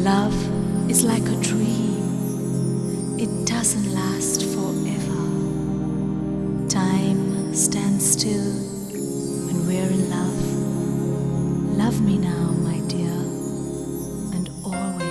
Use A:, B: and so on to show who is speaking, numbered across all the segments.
A: Love is like a dream, it doesn't last forever. Time stands still when we're in love. Love me now, my dear, and always.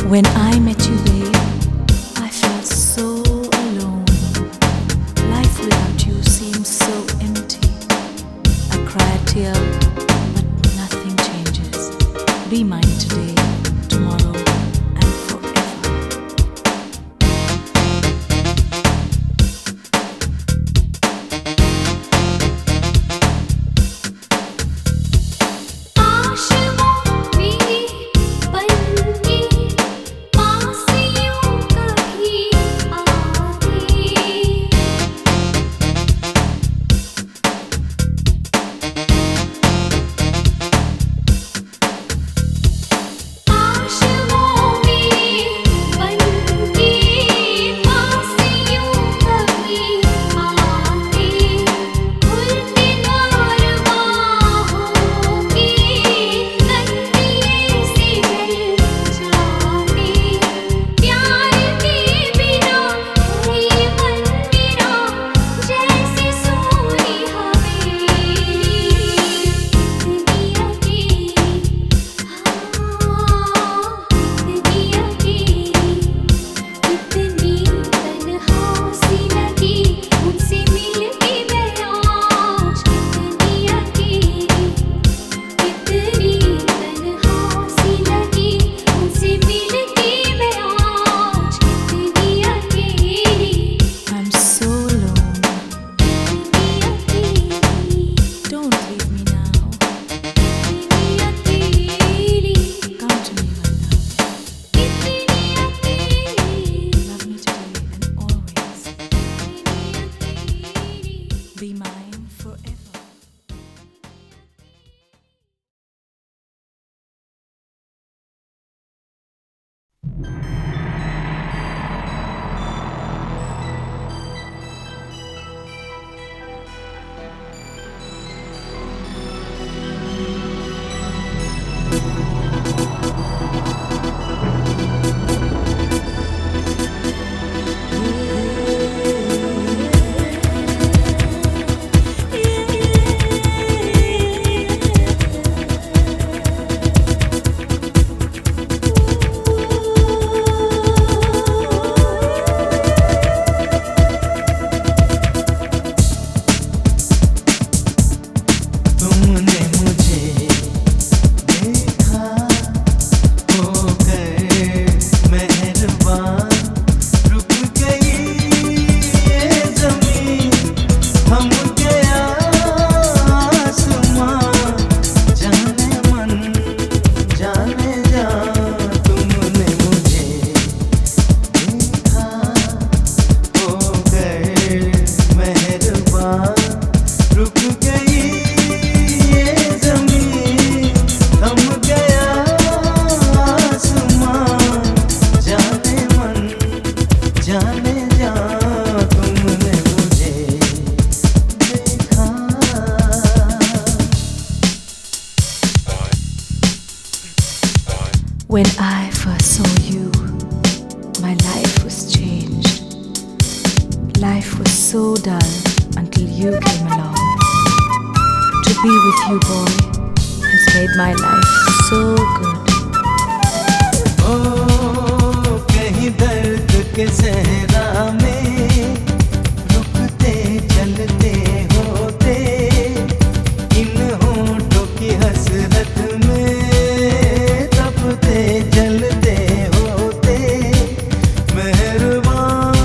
A: When I met you, babe, I felt so alone. Life without you seems so empty. I cry a tear, but nothing changes. Be mine today, tomorrow, and forever. Be mine forever. When I first saw you, my life was changed. Life was so dull until you came along. To be with you, boy, has made my life so good.
B: ओ कहीं दर्द के सहरा में रुकते चलते होते, इन होठों की हसरत में तपते जलते होते, मेहरबान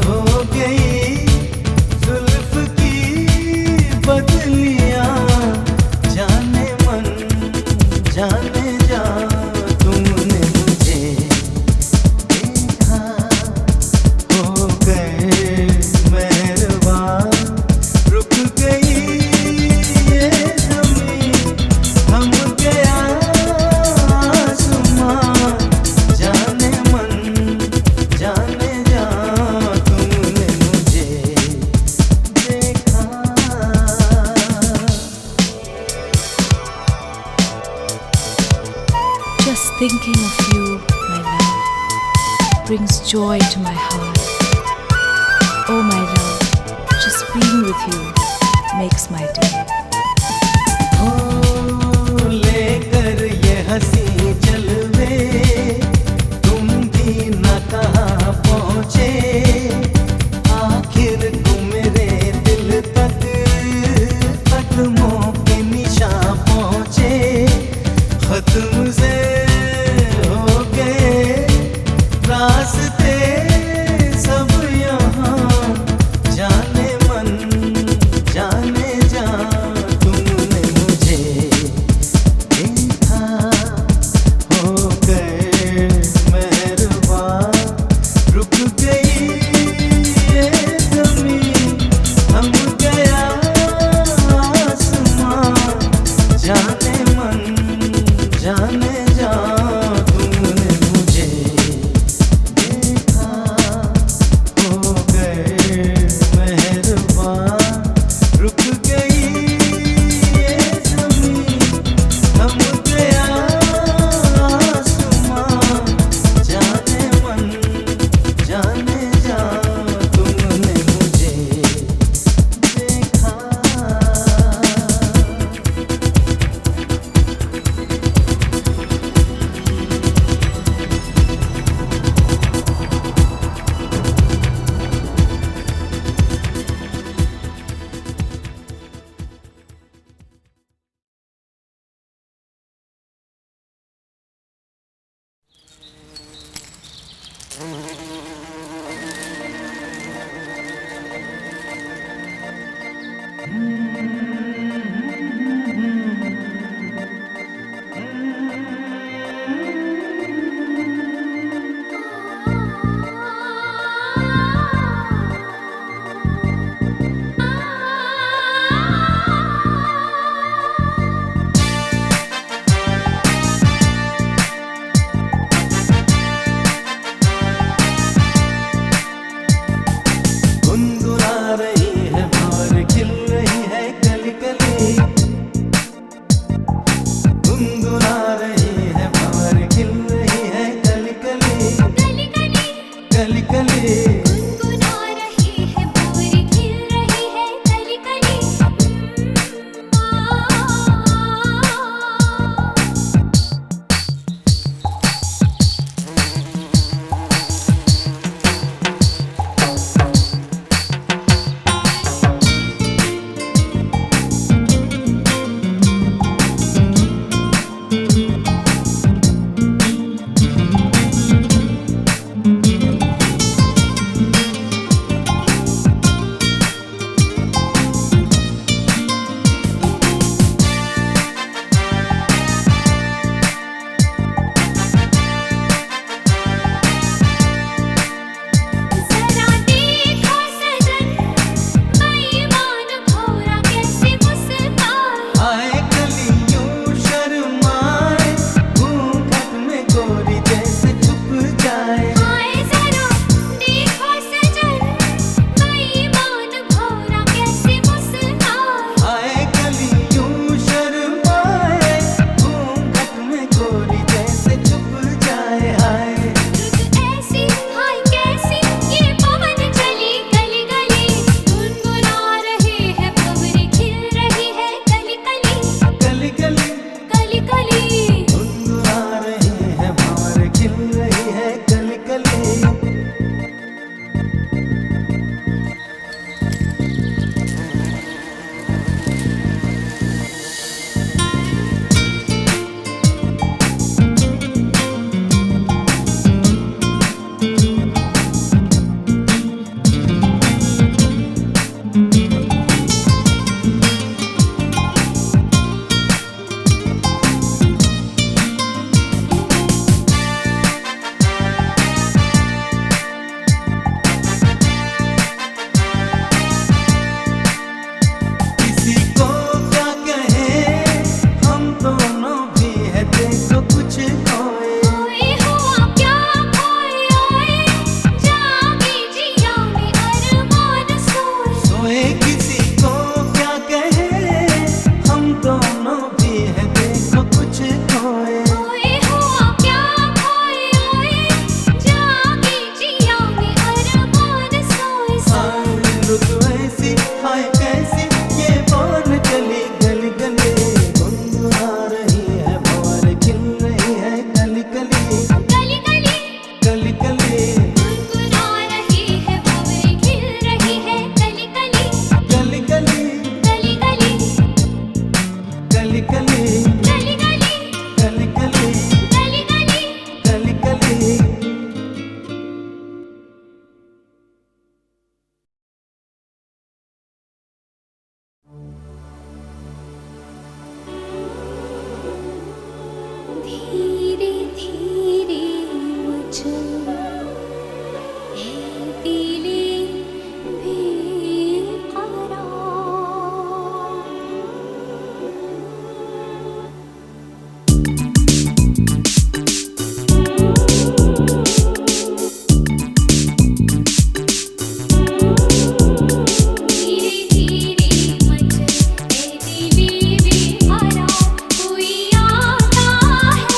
B: हो गई जुल्फ की बदलियां, जाने मन जाने जा तुमने मुझे देखा, हो गए मेहरबान, रुक गई ये ज़मीं, थम गया आसमां, जाने मन जाने जा तुमने मुझे देखा।
A: Just thinking of you, my love, brings joy to my heart. Oh, my love, just being with you makes my day.
B: ओ लेकर ये हंसी जलवे, तुम भी न कहाँ पहुँचे, आखिर तुम मेरे दिल तक कदमों के निशान पहुँचे, खत्म से हो गए रास्ते सब यहाँ, जाने मन जाने जा है देखो कुछ खोए।
C: ओए हुआ क्या खोए, ओए जागे जिया में अरमान सोए सोए।
B: हाय रुत ऐसी हाय कैसी ये बोल गली गली गली, गुनगुना रही है भंवर खिल रही है कली कली
C: गली गली
B: कली कली
C: गुनगुना रही है भंवर खिल रही है कली कली
B: कली कली
C: गली गली
B: कली कली
C: गली गली
B: कली कली
C: गली गली
B: कली कली।
C: धीरे धीरे मचल है दिले बेकरार। धीरे धीरे मचल है दिले बेकरार। कोई आता है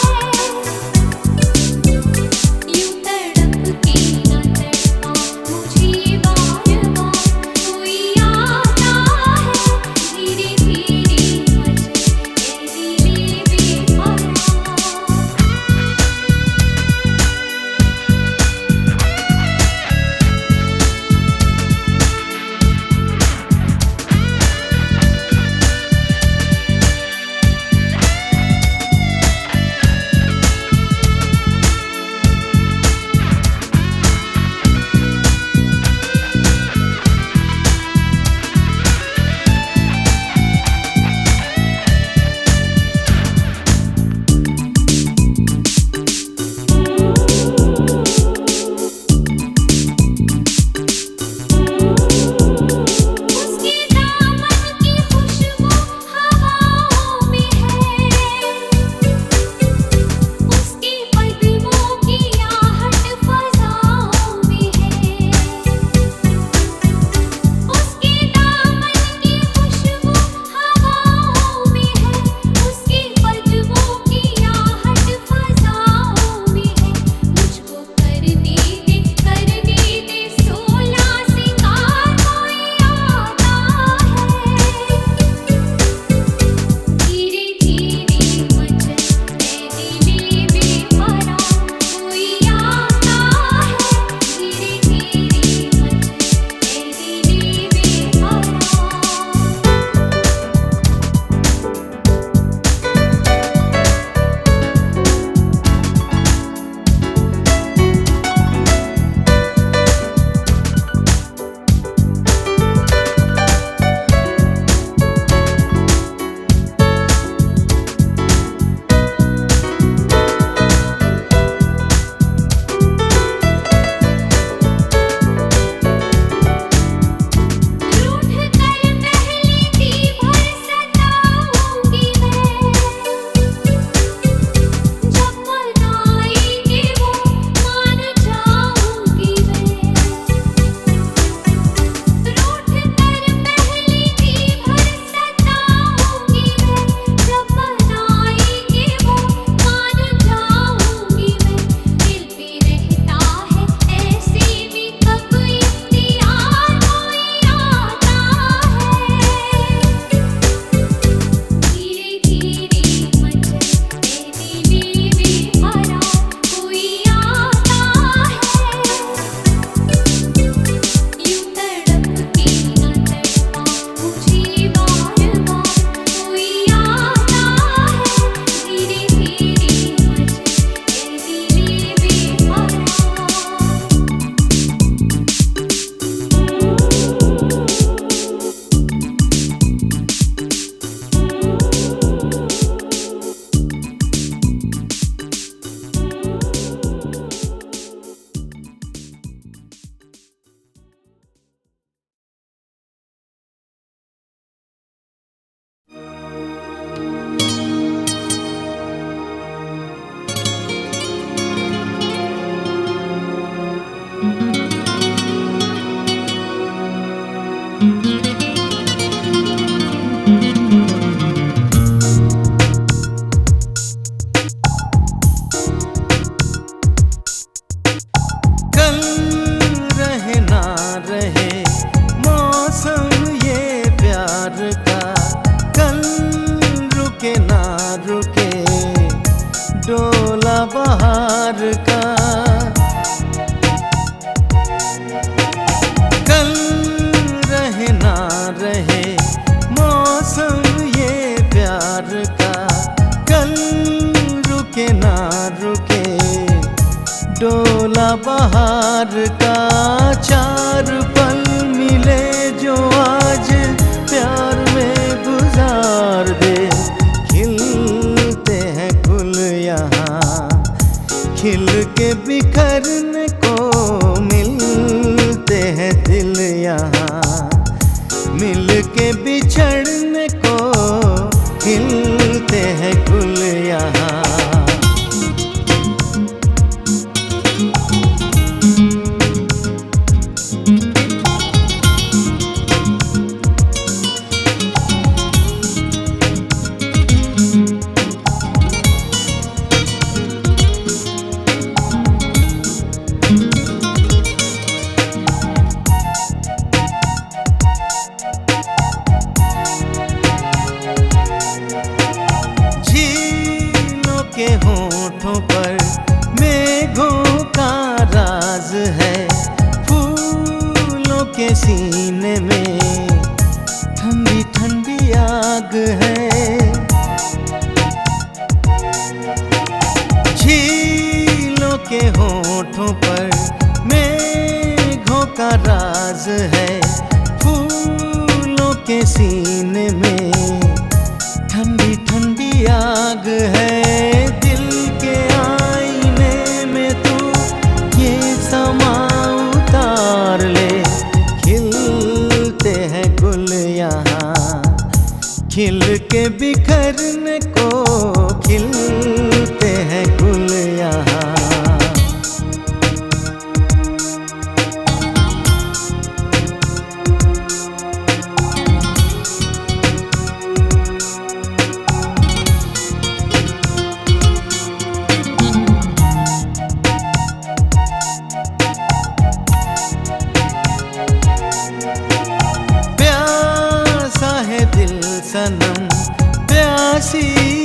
B: ना रुके डोला बहार का। कल रहे ना रहे मौसम ये प्यार का, कल रुके ना रुके डोला बहार का। चार पल मिले जो आज प्यार में गुजार दे, खिलते हैं गुल यहाँ खिल के बिखरने को मिलते हैं दिल यहाँ, मिल के बिछड़ने को खिलते हैं गुल यहाँ। के होठों पर मेघों का राज है, फूलों के सीने में ठंडी ठंडी आग है। झीलों के होठों पर मेघों का राज है, फूलों के सीने में ठंडी ठंडी आग है। दिल के आईने में तू ये समा उतार ले, खिलते हैं गुल यहाँ खिल के बिखरने को खिलते हैं गुल यहाँ। सनम प्यासी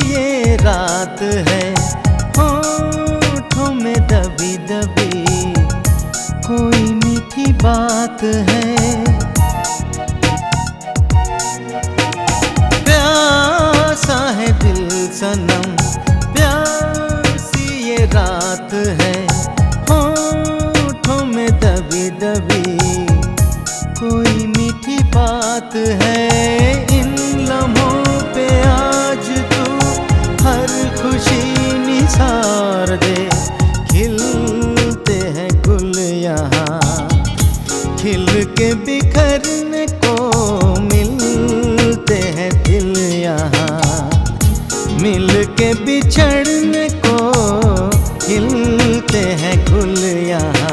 B: ये रात है, होठों में दबी दबी कोई मीठी बात है। प्यासा है दिल सनम प्यासी ये रात है, होठों में दबी दबी कोई मीठी बात है। लम्हों पे आज तू हर खुशी निसार दे, खिलते हैं गुल यहाँ खिल के बिखरने को मिलते हैं दिल यहाँ, मिल के बिछड़ने को खिलते हैं गुल यहाँ।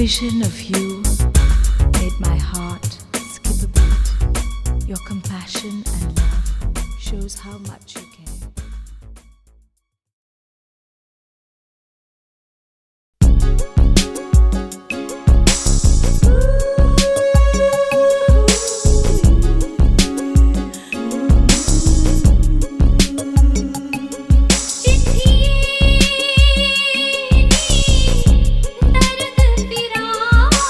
A: vision of you made my heart skip a beat. Your compassion and love shows how much you care.
C: चिट्ठी दर्द फिराक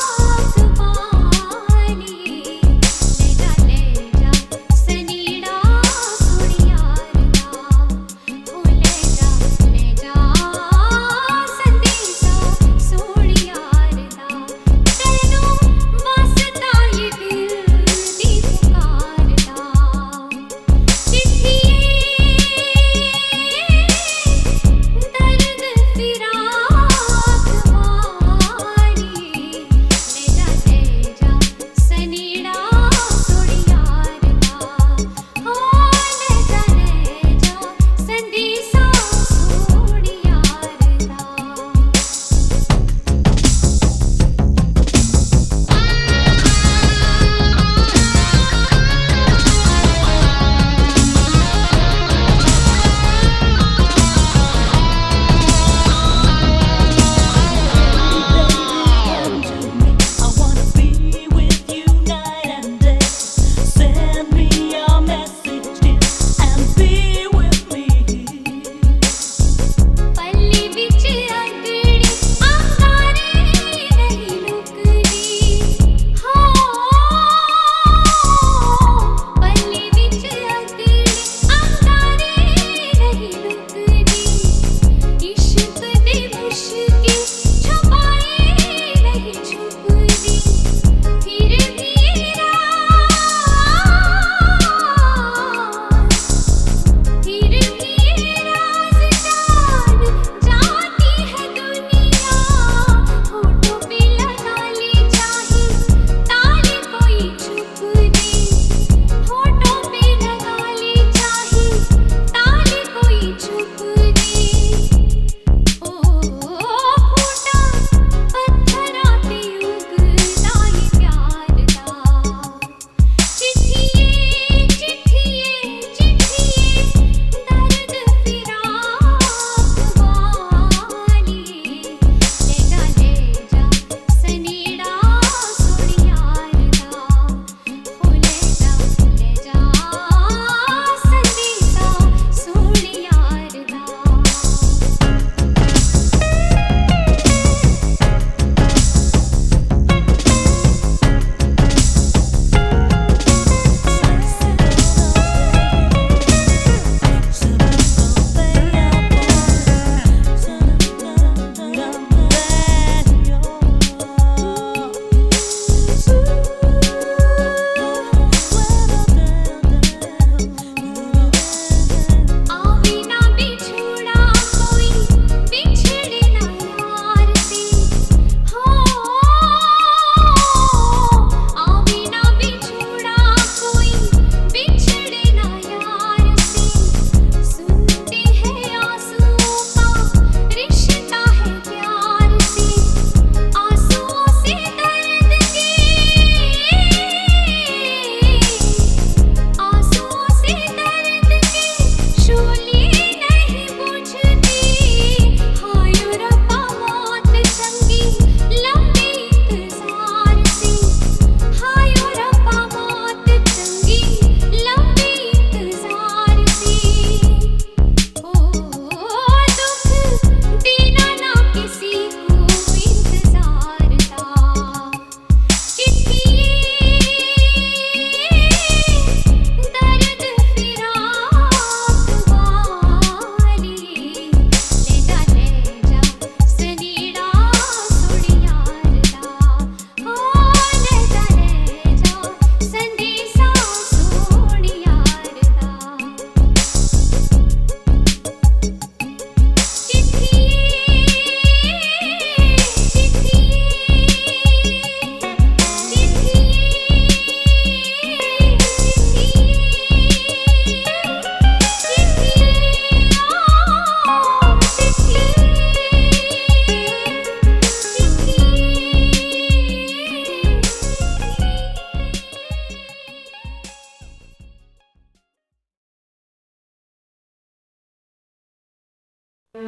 B: एक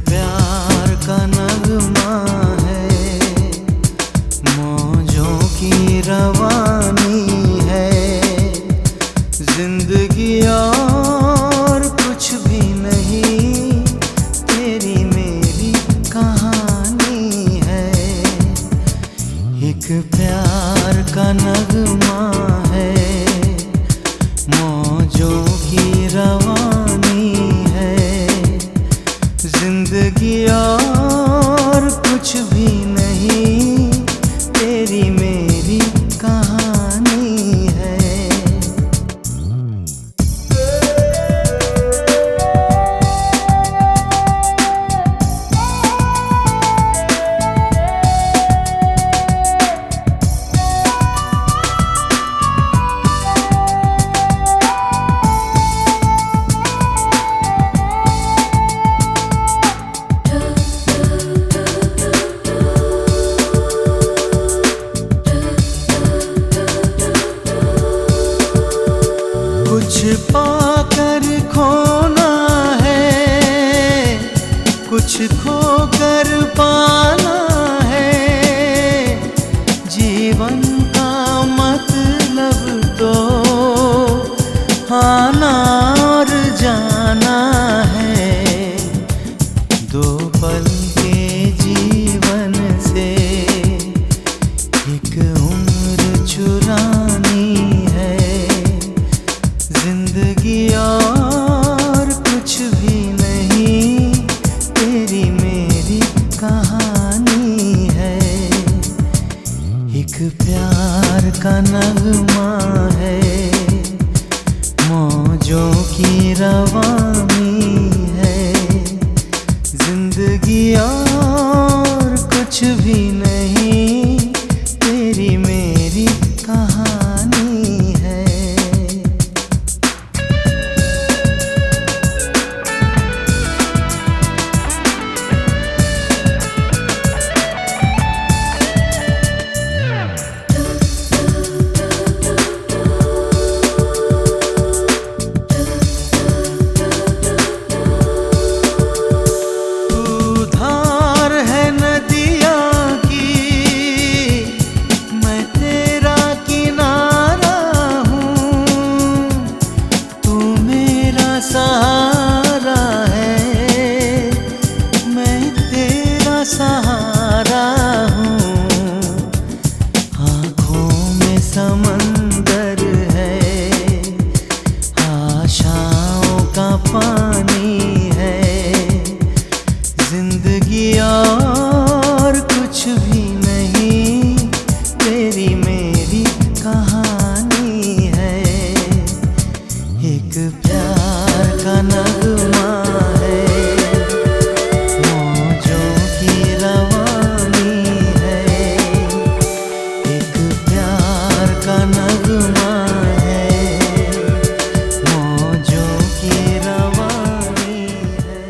B: प्यार का नगमा है, मौजों की रवानी है, जिंदगी और कुछ भी नहीं, तेरी मेरी कहानी है। एक प्यार का नगमा है, मौजों की रवानी है, जिंदगी और कुछ भी नहीं, तेरी मेरी कहानी है। कुछ पाकर खोना है, कुछ खोकर पाना है, जीवन का मतलब तो आना और जाना है। दो पल के जीवन से एक उम्र चुरानी है, जिंदगी और कुछ भी नहीं, तेरी मेरी कहानी है। एक प्यार का नगमा है, मौजों की रवानी है, जिंदगी और कुछ भी नहीं, तेरी मेरी कहानी है। तू धार है नदिया की, मैं तेरा किनारा हूँ, तू मेरा सहारा है, मैं तेरा सहारा हूँ। आँखों में समंदर है, आशाओं का पानी है, जिंदगी और कुछ भी नहीं, तेरी मेरी कहानी है। एक प्यार का नगमा है, मौजों की रवानी है, एक प्यार का नगमा है, मौजों की रवानी है।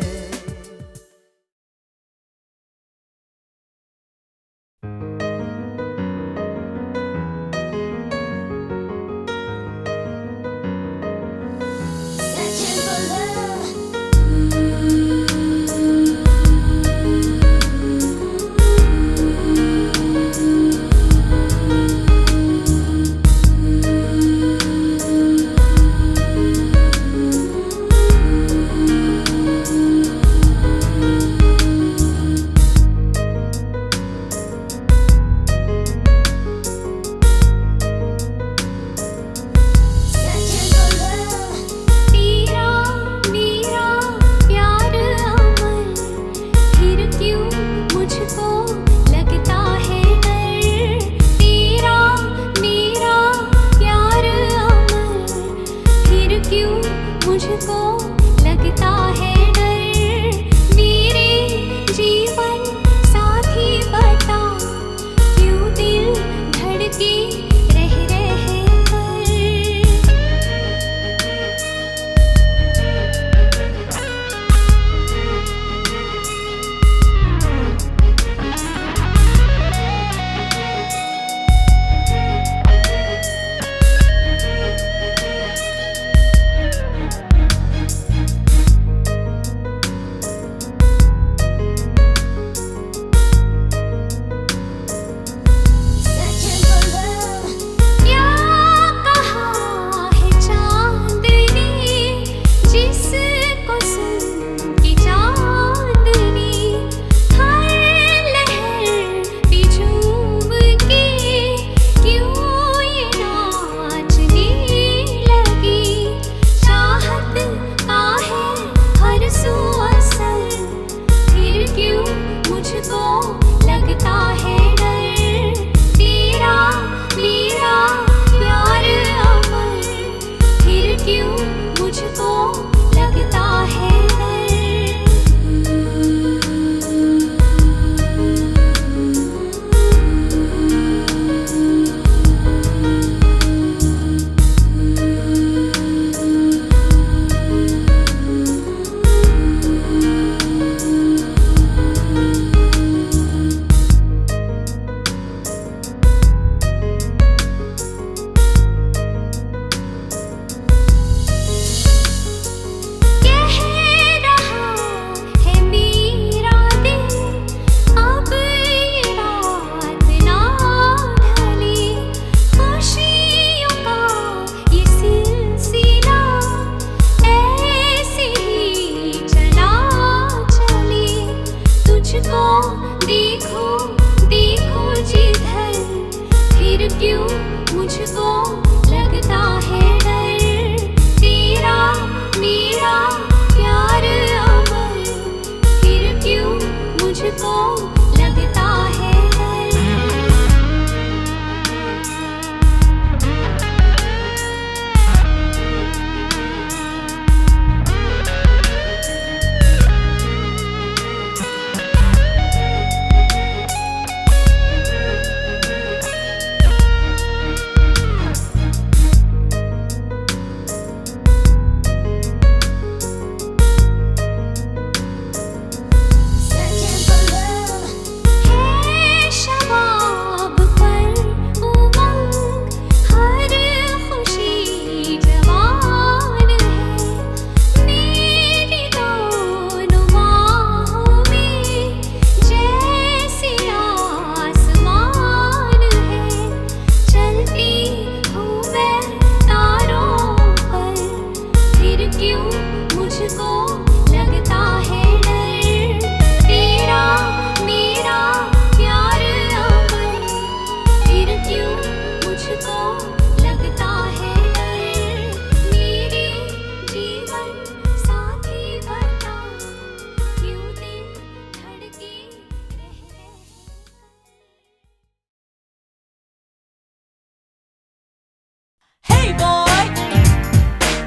A: Hey boy,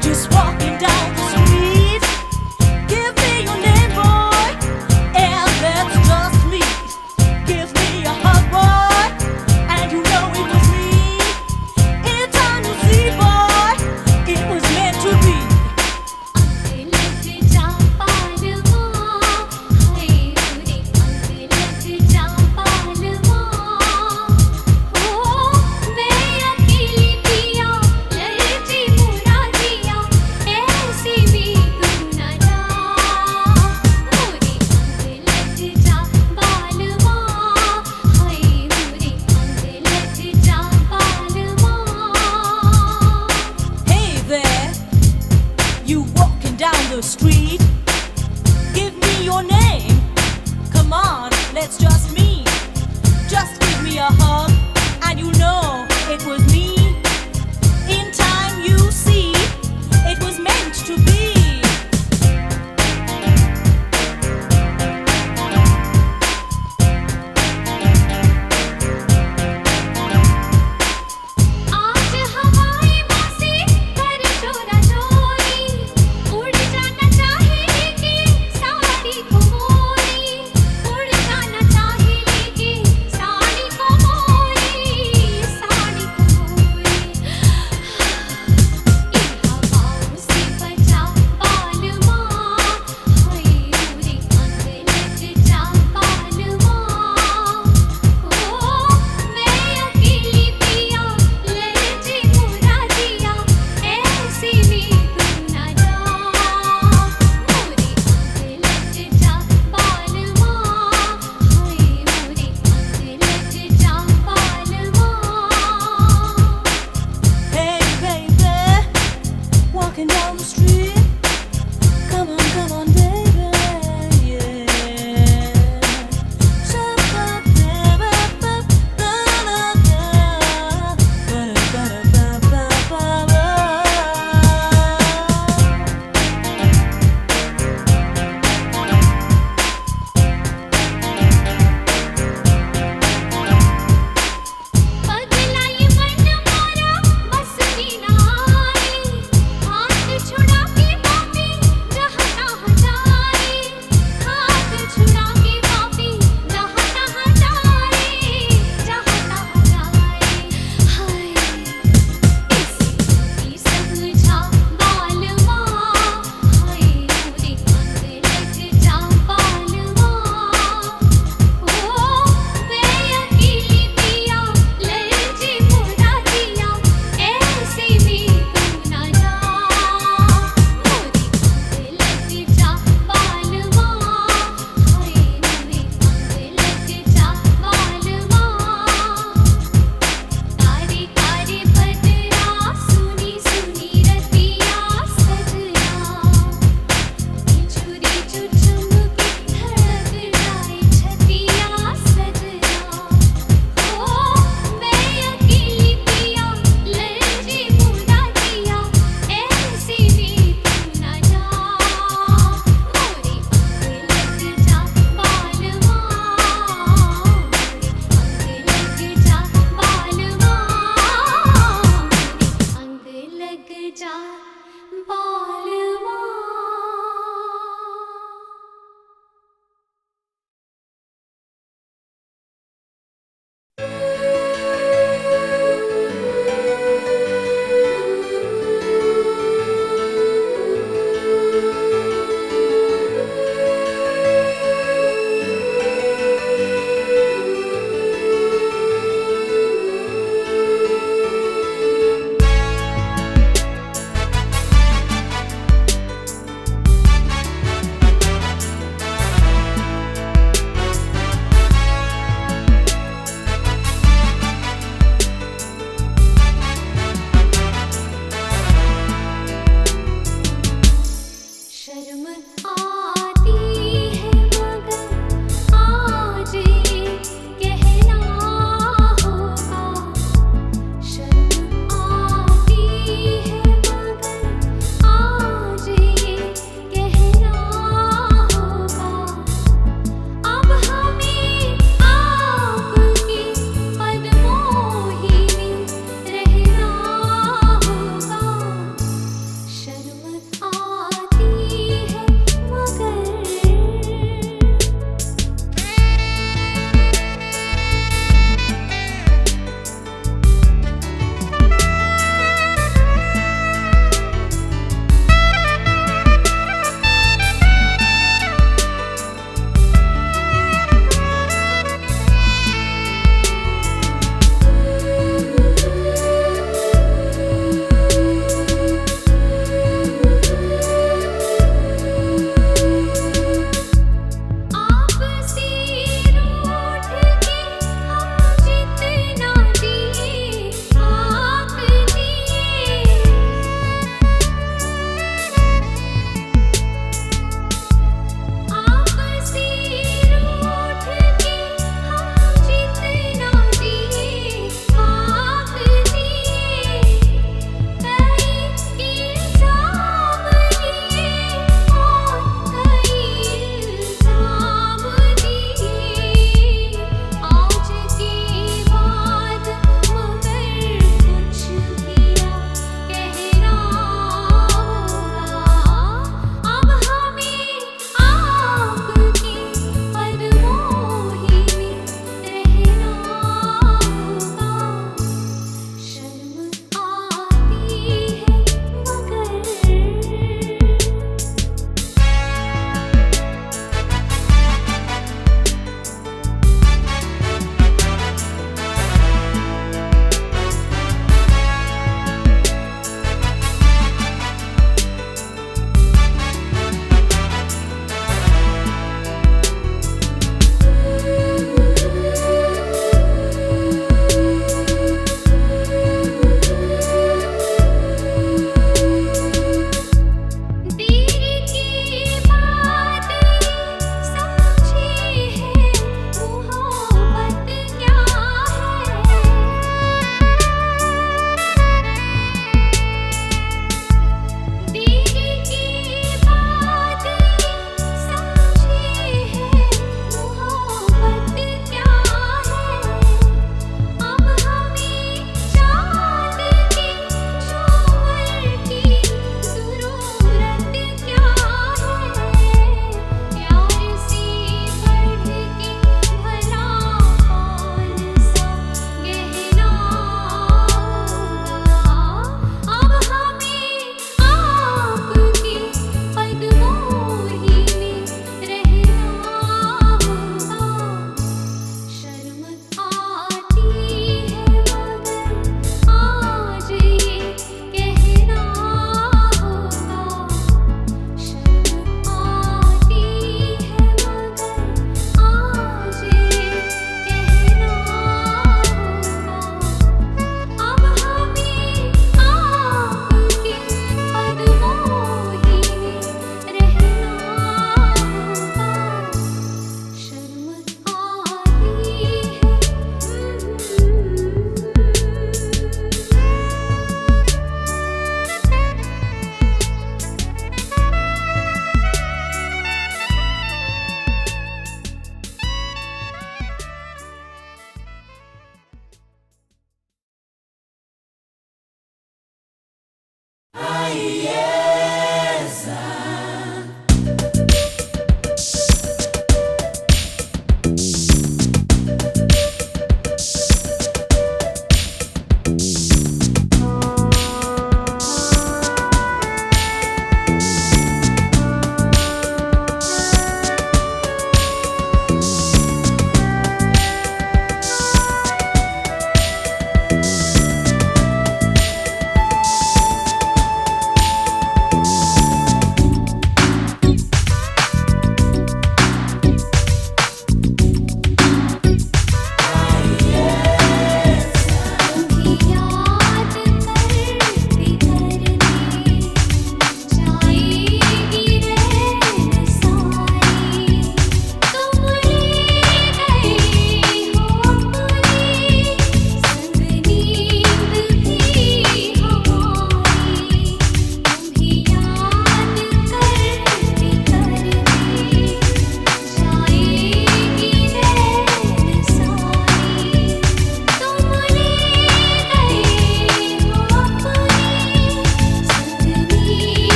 A: just walking down the street. Give me your name, boy, and let's just meet. Give me a hug, boy, and you know it was me. In time you see, boy, it was meant to be.
C: लग जा पालवा हाय रे लग जा पालवा ओ मैं अकेली पिया लड़ती मुरा दिया ऐसी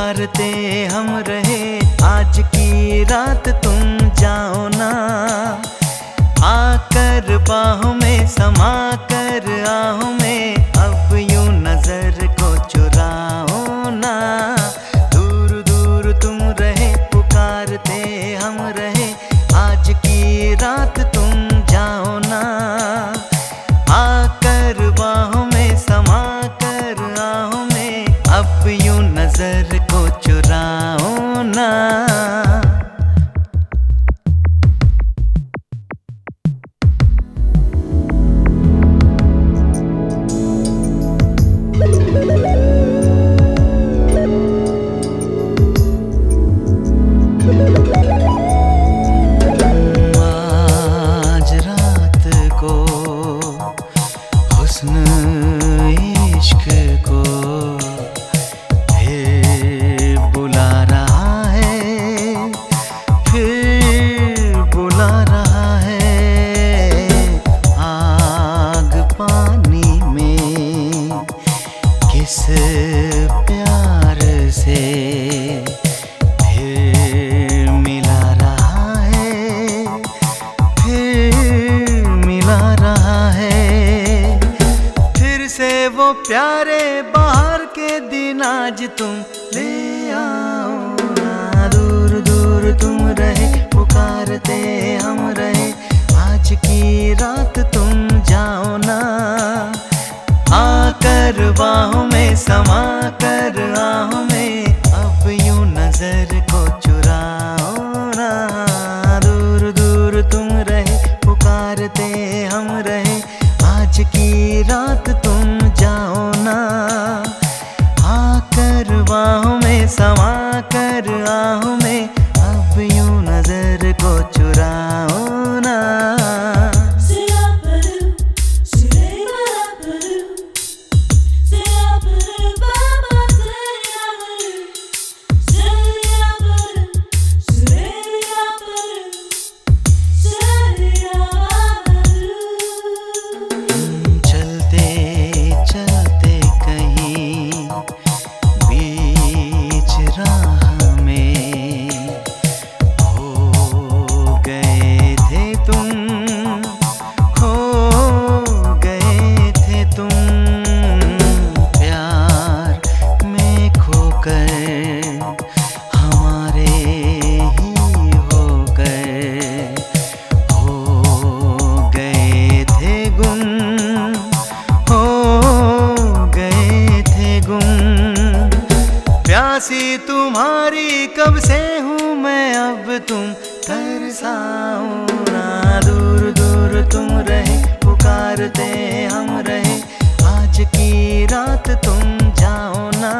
B: पुकारते हम रहे, आज की रात तुम जाओ ना। आकर बाहों में समा कर आहों में, अब यूं नजर को चुराओ ना। दूर दूर तुम रहे, पुकारते हम रहे, आज की रात तुम जाओ ना। आकर बाहों में समा कर आहों में, अब यूं नजर को चुराओ ना। आज रात को हुस्न इश्क को फिर बुला रहा है, फिर बुला रहा है। आग पानी में किस प्यार से फिर मिला रहा है, फिर मिला रहा है। फिर से वो प्यारे बाहर के दिन आज तुम ले आओ ना। दूर दूर तुम रहे, पुकारते हम रहे, आज की रात तुम जाओ ना। आकर बाहों में समा कर आहों में, अब यूं नजर को चुराओ ना। दूर दूर तुम रहे, पुकारते हम रहे, आज की रात तुम जाओ ना। आकर बाहों में समा कर आहों में, अब यूं नजर को चुराओ ना। प्यासी तुम्हारी कब से हूँ मैं, अब तुम तरसाओ ना। दूर दूर तुम रहे, पुकारते हम रहे, आज की रात तुम जाओ ना।